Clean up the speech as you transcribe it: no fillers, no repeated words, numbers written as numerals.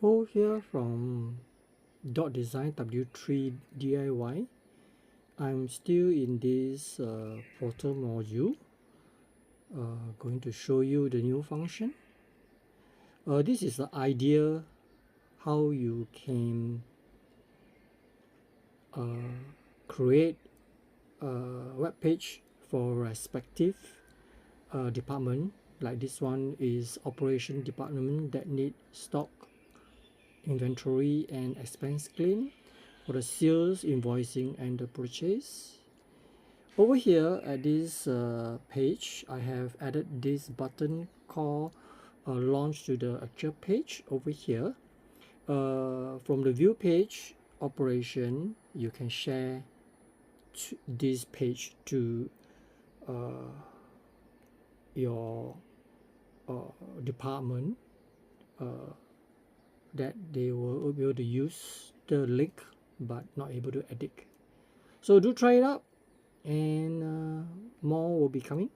Ho here from Design W3DIY. I'm still in this photo module, going to show you the new function. This is the idea how you can create a web page for respective department. Like this one is operation department that need stock, inventory and expense claim. For the sales, invoicing and the purchase. Over here at this page, I have added this button called launch to the actual page. Over here, from the view page operation, you can share this page to your department that they will be able to use the link but not able to edit. So do try it out, and more will be coming.